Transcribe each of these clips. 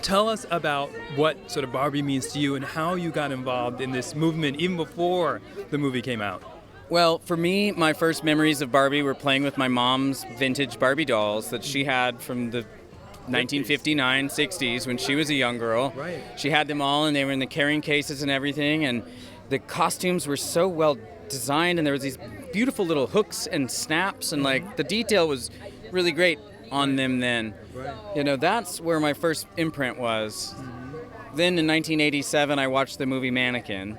Tell us about what sort of Barbie means to you and how you got involved in this movement even before the movie came out. Well, for me, my first memories of Barbie were playing with my mom's vintage Barbie dolls that she had from the 1959, 60s when she was a young girl. Right. She had them all, and they were in the carrying cases and everything, and the costumes were so well designed, and there was these beautiful little hooks and snaps, and like the detail was really great on them then. Right. You know, that's where my first imprint was. Then in 1987, I watched the movie Mannequin.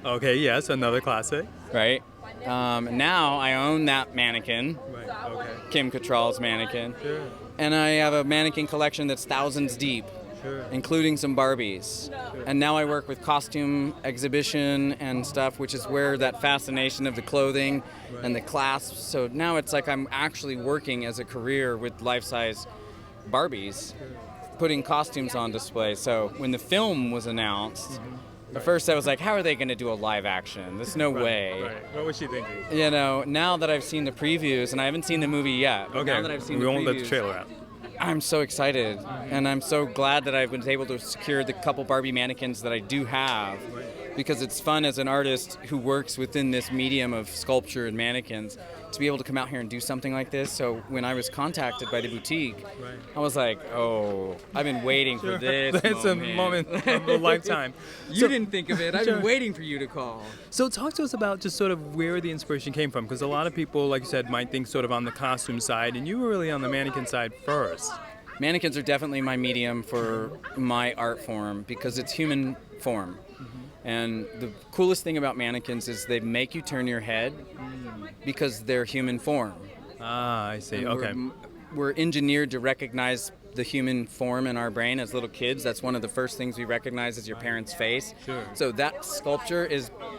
Okay, yes, another classic. Right? Now I own that mannequin, Right, okay. Kim Cattrall's mannequin. Sure, And I have a mannequin collection that's thousands deep, sure. including some Barbies. And now I work with costume exhibition and stuff, which is where that fascination of the clothing and the clasps. So now it's like I'm actually working as a career with life-size Barbies, putting costumes on display. So when the film was announced, at first I was like, how are they going to do a live action? There's no way. Right. What was she thinking? You know, now that I've seen the previews, and I haven't seen the movie yet, but Okay, now that I've seen we the won't let the previews, trailer out. I'm so excited, and I'm so glad that I've been able to secure the couple Barbie mannequins that I do have, because it's fun as an artist who works within this medium of sculpture and mannequins to be able to come out here and do something like this. So when I was contacted by the boutique, I was like, oh, I've been waiting for this That's moment. a moment of a lifetime. You didn't think of it. I've been waiting for you to call. So talk to us about just sort of where the inspiration came from, because a lot of people, like you said, might think sort of on the costume side, and you were really on the mannequin side first. Mannequins are definitely my medium for my art form because it's human form. And the coolest thing about mannequins is they make you turn your head because they're human form. Ah, I see. And Okay. We're engineered to recognize the human form in our brain as little kids. That's one of the first things we recognize is your parent's face. Sure. So that sculpture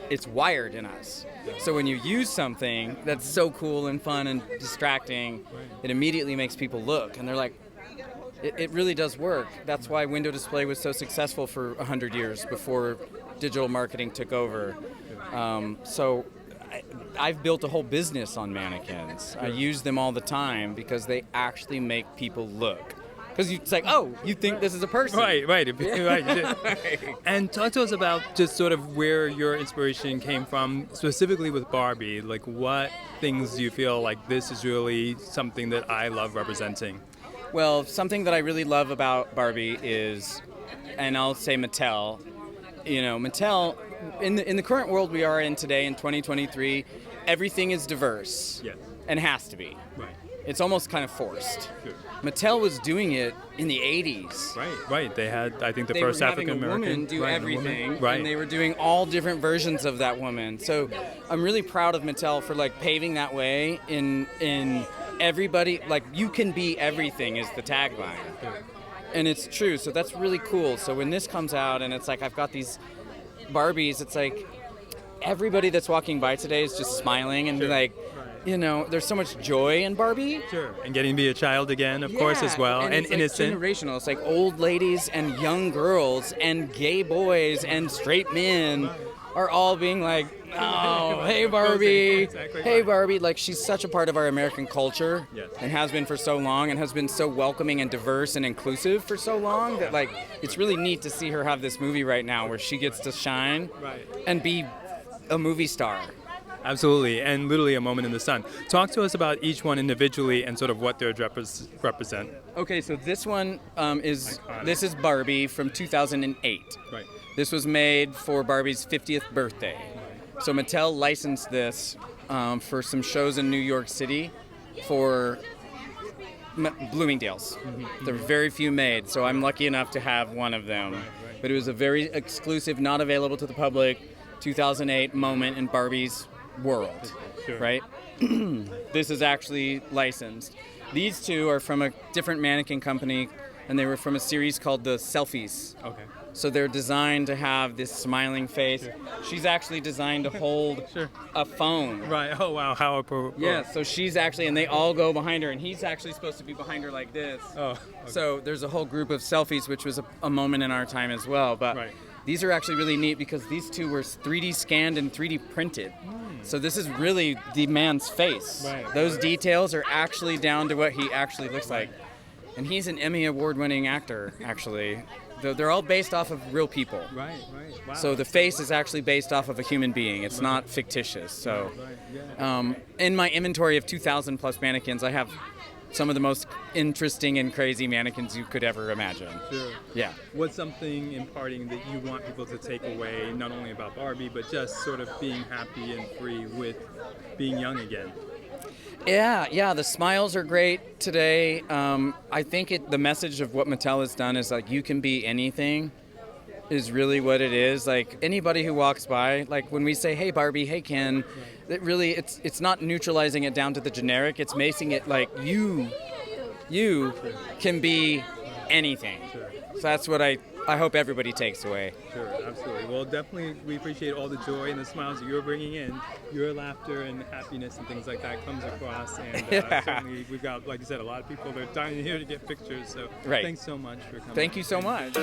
it's wired in us. So when you use something that's so cool and fun and distracting, it immediately makes people look and they're like, it really does work. That's why window display was so successful for 100 years before digital marketing took over. So I've built a whole business on mannequins. I use them all the time because they actually make people look. Because it's like, oh, you think this is a person. Right. And talk to us about just sort of where your inspiration came from, specifically with Barbie. Like, what things do you feel like this is really something that I love representing? Well, something that I really love about Barbie is, and I'll say Mattel, you know, Mattel, in the current world we are in today, in 2023, everything is diverse. Yes. And has to be. Right. It's almost kind of forced. Sure. Mattel was doing it in the 80s. Right. They had, I think, the They first were having African American. a woman do everything, Right. and they were doing all different versions of that woman. So I'm really proud of Mattel for like paving that way in everybody. Like, you can be everything is the tagline, and it's true. So that's really cool. So when this comes out and it's like I've got these Barbies, it's like everybody that's walking by today is just smiling and like. You know, there's so much joy in Barbie. Sure. And getting to be a child again, of course, as well. And it's innocent. like generational. It's like old ladies and young girls and gay boys and straight men are all being like, oh, hey, Barbie. Exactly hey, right. Barbie. Like, she's such a part of our American culture Yes. and has been for so long and has been so welcoming and diverse and inclusive for so long that, like, it's really neat to see her have this movie right now where she gets to shine and be a movie star. Absolutely, and literally a moment in the sun. Talk to us about each one individually and sort of what they represent. Okay, so this one is Barbie from 2008. Right. This was made for Barbie's 50th birthday. So Mattel licensed this for some shows in New York City for Bloomingdale's. There were very few made, so I'm lucky enough to have one of them. But it was a very exclusive, not available to the public, 2008 moment in Barbie's world, right? This is actually licensed. These two are from a different mannequin company, and they were from a series called the Selfies. Okay. So they're designed to have this smiling face. She's actually designed to hold a phone. Right. Oh, wow. How appropriate. Yeah, so she's actually, and they all go behind her, and he's actually supposed to be behind her like this. Oh, okay. So there's a whole group of selfies, which was a moment in our time as well. But These are actually really neat because these two were 3D scanned and 3D printed. So this is really the man's face. Right. Those details are actually down to what he actually looks like. And he's an Emmy Award-winning actor, actually. They're all based off of real people. Right. Wow. So the face is actually based off of a human being. It's not fictitious. So in my inventory of 2,000 plus mannequins, I have some of the most interesting and crazy mannequins you could ever imagine. Sure. Yeah. What's something in parting that you want people to take away, not only about Barbie, but just sort of being happy and free with being young again? Yeah, the smiles are great today. I think the message of what Mattel has done is like you can be anything is really what it is. Like anybody who walks by, like when we say, hey Barbie, hey Ken, it really, it's not neutralizing it down to the generic, it's making it like you can be anything. So that's what I hope everybody takes away. Sure, absolutely. Well, definitely we appreciate all the joy and the smiles that you're bringing in. Your laughter and happiness and things like that comes across. And certainly we've got, like you said, a lot of people that are dying here to get pictures. So Right. Thanks so much for coming. Thank you so much.